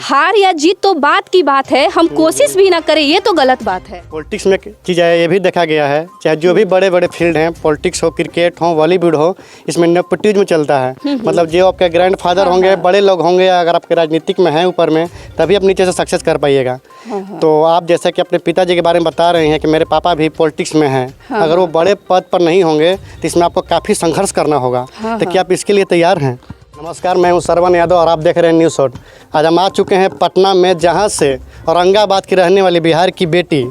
हार या जीत तो बात की बात है, हम कोशिश भी ना करें ये तो गलत बात है। पॉलिटिक्स में चीज़ है, ये भी देखा गया है, चाहे जो भी बड़े बड़े फील्ड हैं, पॉलिटिक्स हो, क्रिकेट हो, वॉलीवुड हो, इसमें नेपोटिज्म चलता है। मतलब जो आपके ग्रैंड फादर होंगे, बड़े लोग होंगे, अगर आपके राजनीतिक में हैं ऊपर में, तभी आप नीचे से सक्सेस कर पाइएगा। तो आप जैसे कि अपने पिताजी के बारे में बता रहे हैं कि मेरे पापा भी पॉलिटिक्स में हैं, अगर वो बड़े पद पर नहीं होंगे तो इसमें आपको काफ़ी संघर्ष करना होगा। तो क्या आप इसके लिए तैयार हैं? नमस्कार, मैं हूं श्रवण यादव और आप देख रहे हैं न्यूज़ शॉट। आज हम आ चुके हैं पटना में, जहां से औरंगाबाद की रहने वाली बिहार की बेटी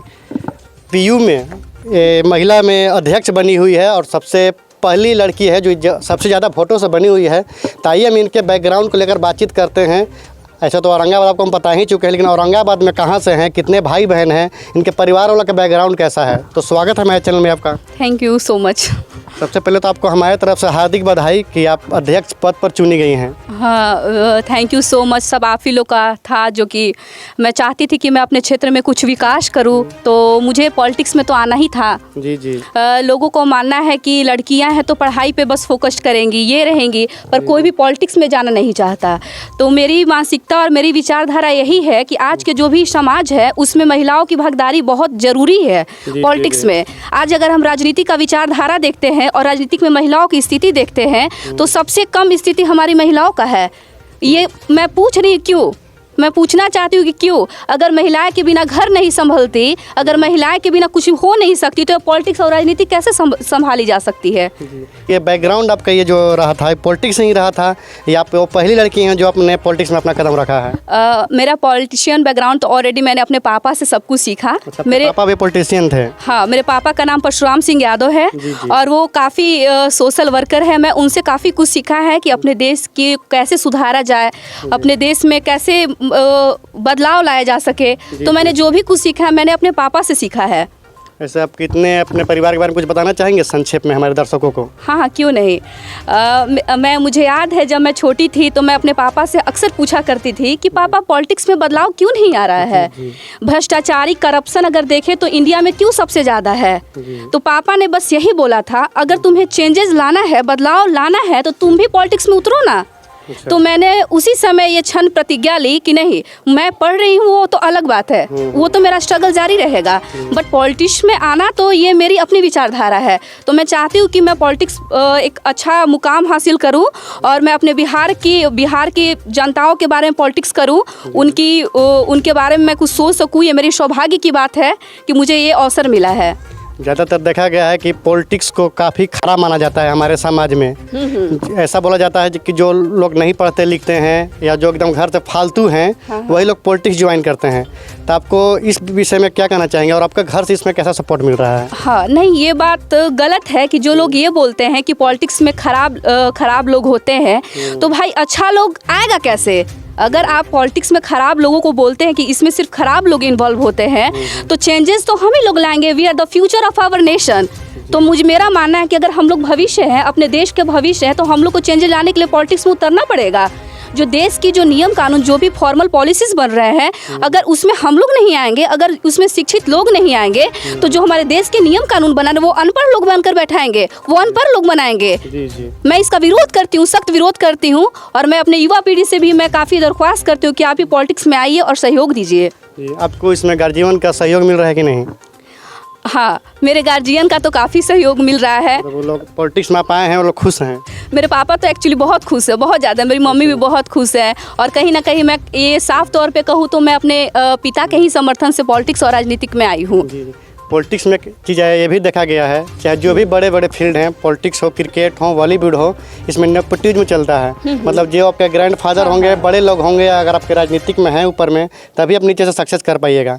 पीयू में महिला में अध्यक्ष बनी हुई है और सबसे पहली लड़की है जो सबसे ज़्यादा वोटों से बनी हुई है। तो आइए हम इनके बैकग्राउंड को लेकर बातचैत करते हैं। ऐसा तो औरंगाबाद आपको हम पता ही चुके हैं, लेकिन औरंगाबाद में कहाँ से हैं, कितने भाई बहन हैं, इनके परिवार वालों का बैकग्राउंड कैसा है। तो स्वागत है मेरे चैनल में आपका। Thank you so much. सबसे पहले तो आपको हमारे तरफ से हार्दिक बधाई कि आप अध्यक्ष पद पर चुनी गई हैं। हाँ, थैंक यू सो मच। सब आप ही लोग का था जो कि मैं चाहती थी कि मैं अपने क्षेत्र में कुछ विकास करूँ, तो मुझे पॉलिटिक्स में तो आना ही था। जी जी। लोगों को मानना है कि लड़कियां हैं तो पढ़ाई पे बस फोकस करेंगी, ये रहेंगी, पर कोई भी पॉलिटिक्स में जाना नहीं चाहता। तो मेरी मानसिकता और मेरी विचारधारा यही है कि आज के जो भी समाज है उसमें महिलाओं की भागीदारी बहुत ज़रूरी है पॉलिटिक्स में। आज अगर हम राजनीति का विचारधारा देखते हैं और राजनीतिक में महिलाओं की स्थिति देखते हैं तो सबसे कम स्थिति हमारी महिलाओं का है। ये मैं पूछ रही क्यों, मैं पूछना चाहती हूँ कि क्यों, अगर महिलाएं के बिना घर नहीं संभलती, अगर महिलाएं के बिना कुछ हो नहीं सकती, तो पॉलिटिक्स और राजनीति कैसे संभाली जा सकती है। ये बैकग्राउंड आपका ये जो रहा था, पॉलिटिक्स नहीं रहा था, या आप वो पहली लड़की हैं जो आपने पॉलिटिक्स में अपना कदम रखा है? मेरा पॉलिटिशियन बैकग्राउंड तो ऑलरेडी मैंने अपने पापा से सब कुछ सीखा। मेरे पापा भी पॉलिटिशियन थे? हाँ, मेरे पापा का नाम परशुराम सिंह यादव है। और वो काफ़ी सोशल वर्कर है। मैं उनसे काफ़ी कुछ सीखा है कि अपने देश की कैसे सुधारा जाए, अपने देश में कैसे बदलाव लाया जा सके। तो मैंने जो भी कुछ सीखा है मैंने अपने पापा से सीखा है। ऐसे आप कितने अपने परिवार के बारे में कुछ बताना चाहेंगे संक्षेप में हमारे दर्शकों को? हाँ, क्यों नहीं। मुझे याद है जब मैं छोटी थी तो मैं अपने पापा से अक्सर पूछा करती थी कि पापा पॉलिटिक्स में बदलाव क्यों नहीं आ रहा है, भ्रष्टाचारी करप्शन अगर देखें तो इंडिया में क्यों सबसे ज़्यादा है। तो पापा ने बस यही बोला था, अगर तुम्हें चेंजेस लाना है, बदलाव लाना है, तो तुम भी पॉलिटिक्स में उतरो ना। तो मैंने उसी समय ये क्षण प्रतिज्ञा ली कि नहीं, मैं पढ़ रही हूँ वो तो अलग बात है, वो तो मेरा स्ट्रगल जारी रहेगा, बट पॉलिटिक्स में आना तो ये मेरी अपनी विचारधारा है। तो मैं चाहती हूँ कि मैं पॉलिटिक्स एक अच्छा मुकाम हासिल करूँ और मैं अपने बिहार की जनताओं के बारे में पॉलिटिक्स करूँ, उनके बारे में मैं कुछ सोच सकूँ। ये मेरी सौभाग्य की बात है कि मुझे ये अवसर मिला है। ज़्यादातर देखा गया है कि पॉलिटिक्स को काफ़ी खराब माना जाता है हमारे समाज में। ऐसा बोला जाता है कि जो लोग नहीं पढ़ते लिखते हैं या जो एकदम घर से फालतू हैं, वही लोग पॉलिटिक्स ज्वाइन करते हैं। तो आपको इस विषय में क्या कहना चाहेंगे और आपका घर से इसमें कैसा सपोर्ट मिल रहा है? हाँ, नहीं, ये बात गलत है कि जो लोग ये बोलते हैं कि पॉलिटिक्स में खराब लोग होते हैं, तो भाई अच्छा लोग आएगा कैसे? अगर आप पॉलिटिक्स में ख़राब लोगों को बोलते हैं कि इसमें सिर्फ ख़राब लोग इन्वॉल्व होते हैं, तो चेंजेस तो हम ही लोग लाएंगे। We are the future of our nation. तो मेरा मानना है कि अगर हम लोग भविष्य हैं, अपने देश के भविष्य हैं, तो हम लोग को चेंजेस लाने के लिए पॉलिटिक्स में उतरना पड़ेगा। जो देश की जो नियम कानून, जो भी फॉर्मल पॉलिसीज बन रहे हैं, अगर उसमें हम लोग नहीं आएंगे, अगर उसमें शिक्षित लोग नहीं आएंगे, तो जो हमारे देश के नियम कानून बनाने वो अनपढ़ लोग बनकर बैठाएंगे, वो अनपढ़ लोग बनाएंगे। मैं इसका विरोध करती हूँ, सख्त विरोध करती हूँ। और मैं अपने युवा पीढ़ी से भी मैं काफ़ी दरख्वास्त करती हूँ कि आप भी पॉलिटिक्स में आइए और सहयोग दीजिए। आपको इसमें गार्जियन का सहयोग मिल रहा है कि नहीं? हाँ, मेरे गार्जियन का तो काफ़ी सहयोग मिल रहा है। तो वो लोग पॉलिटिक्स में आप आए हैं, वो लोग खुश हैं? मेरे पापा तो एक्चुअली बहुत खुश है, बहुत ज़्यादा। मेरी मम्मी भी बहुत खुश है। और कहीं ना कहीं मैं ये साफ तौर पे कहूँ तो मैं अपने पिता के ही समर्थन से पॉलिटिक्स और राजनीतिक में आई हूँ। पॉलिटिक्स में चीज़ है, ये भी देखा गया है, चाहे जो भी बड़े बड़े फील्ड हैं, पॉलिटिक्स हो, क्रिकेट हो, वॉलीवुड हो, इसमें नेपोटिज्म चलता है। मतलब जो आपके ग्रैंड फादर होंगे, बड़े लोग होंगे, अगर आपके राजनीतिक में हैं ऊपर में, तभी आप नीचे से सक्सेस कर पाइएगा।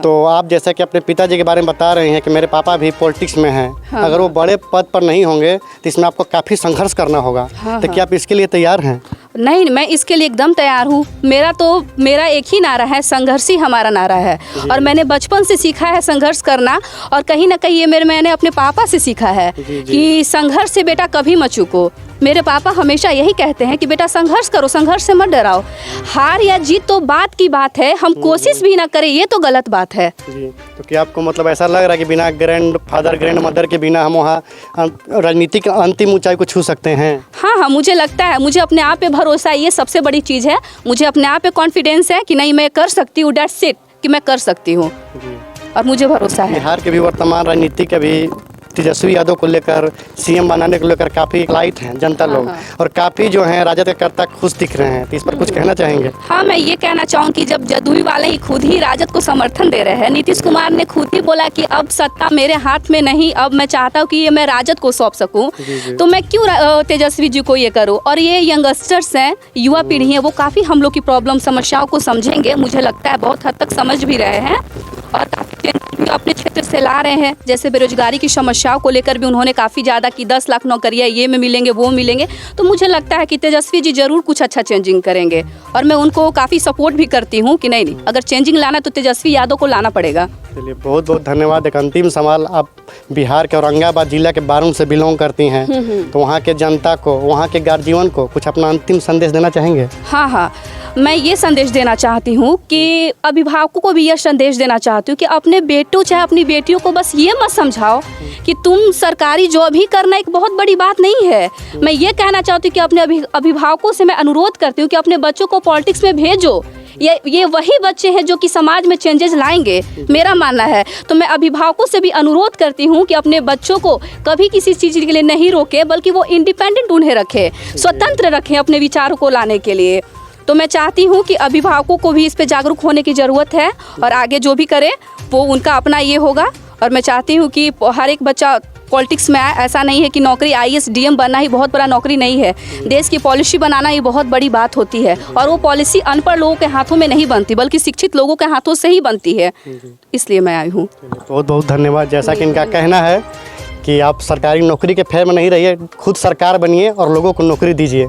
तो आप जैसे कि अपने पिताजी के बारे में बता रहे हैं कि मेरे पापा भी पॉलिटिक्स में हैं, अगर वो बड़े पद पर नहीं होंगे तो इसमें आपको काफ़ी संघर्ष करना होगा। तो क्या आप इसके लिए तैयार हैं? नहीं, मैं इसके लिए एकदम तैयार हूँ। मेरा एक ही नारा है, संघर्ष ही हमारा नारा है। और मैंने बचपन से सीखा है संघर्ष करना, और कहीं ना कहीं ये मैंने अपने पापा से सीखा है कि संघर्ष से बेटा कभी मत चूको। मेरे पापा हमेशा यही कहते हैं कि बेटा संघर्ष करो, संघर्ष से मत डराओ। हार या जीत तो बात की बात है, हम कोशिश भी ना करें ये तो गलत बात है। जी, तो क्या आपको मतलब ऐसा लग रहा है कि बिना ग्रैंड फादर ग्रैंड मदर के बिना हम वहाँ राजनीति की अंतिम ऊंचाई को छू सकते हैं? हाँ हाँ, मुझे लगता है, मुझे अपने आप पे भरोसा है, ये सबसे बड़ी चीज़ है। मुझे अपने आप पे कॉन्फिडेंस है कि नहीं मैं कर सकती हूँ, डेट्स इट, कि मैं कर सकती हूँ और मुझे भरोसा है। बिहार के भी वर्तमान राजनीति के भी तेजस्वी यादव को लेकर सीएम बनाने को लेकर काफ़ी लाइट हैं जनता लोग, और काफ़ी जो हैं राजद के कर्ता खुश दिख रहे हैं, तो इस पर कुछ कहना चाहेंगे? हाँ, मैं ये कहना चाहूँगी जब जदयू वाले ही खुद ही राजद को समर्थन दे रहे हैं, नीतीश कुमार ने खुद ही बोला कि अब सत्ता मेरे हाथ में नहीं, अब मैं चाहता हूँ कि ये मैं राजद को सौंप सकूँ, तो मैं क्यों तेजस्वी जी को ये करूँ। और ये यंगस्टर्स हैं, युवा पीढ़ी है, वो काफ़ी हम लोग की प्रॉब्लम समस्याओं को समझेंगे, मुझे लगता है बहुत हद तक समझ भी रहे हैं और काफ़ी अपने क्षेत्र से ला रहे हैं। जैसे बेरोजगारी की समस्याओं को लेकर भी उन्होंने काफ़ी ज़्यादा कि 10 लाख नौकरियाँ ये में मिलेंगे, वो मिलेंगे, तो मुझे लगता है कि तेजस्वी जी ज़रूर कुछ अच्छा चेंजिंग करेंगे और मैं उनको काफ़ी सपोर्ट भी करती हूँ कि नहीं अगर चेंजिंग लाना तो तेजस्वी यादव को लाना पड़ेगा। चलिए, बहुत बहुत धन्यवाद। एक अंतिम सवाल, आप बिहार के औरंगाबाद जिला के बारून से बिलोंग करती हैं, तो वहाँ के जनता को, वहाँ के गार्जियन को कुछ अपना अंतिम संदेश देना चाहेंगे? हाँ हाँ, मैं ये संदेश देना चाहती हूँ कि अभिभावकों को भी यह संदेश देना चाहती हूँ कि अपने बेटों चाहे अपनी बेटियों को बस ये मत समझाओ कि तुम सरकारी जॉब ही करना एक बहुत बड़ी बात नहीं है। मैं ये कहना चाहती हूँ कि अपने अभिभावकों से मैं अनुरोध करती हूँ कि अपने बच्चों को पॉलिटिक्स में भेजो। ये वही बच्चे हैं जो कि समाज में चेंजेस लाएंगे, मेरा मानना है। तो मैं अभिभावकों से भी अनुरोध करती हूँ कि अपने बच्चों को कभी किसी चीज़ के लिए नहीं रोके, बल्कि वो इंडिपेंडेंट उन्हें रखें, स्वतंत्र रखें अपने विचारों को लाने के लिए। तो मैं चाहती हूँ कि अभिभावकों को भी इस पे जागरूक होने की ज़रूरत है और आगे जो भी करे वो उनका अपना ये होगा। और मैं चाहती हूँ कि हर एक बच्चा पॉलिटिक्स में आए। ऐसा नहीं है कि नौकरी IAS DM बनना ही बहुत बड़ा नौकरी नहीं है, देश की पॉलिसी बनाना ही बहुत बड़ी बात होती है और वो पॉलिसी अनपढ़ लोगों के हाथों में नहीं बनती बल्कि शिक्षित लोगों के हाथों से ही बनती है, इसलिए मैं आई हूँ। बहुत बहुत धन्यवाद। जैसा कि इनका कहना है कि आप सरकारी नौकरी के फेर में नहीं रहिए, खुद सरकार बनिए और लोगों को नौकरी दीजिए।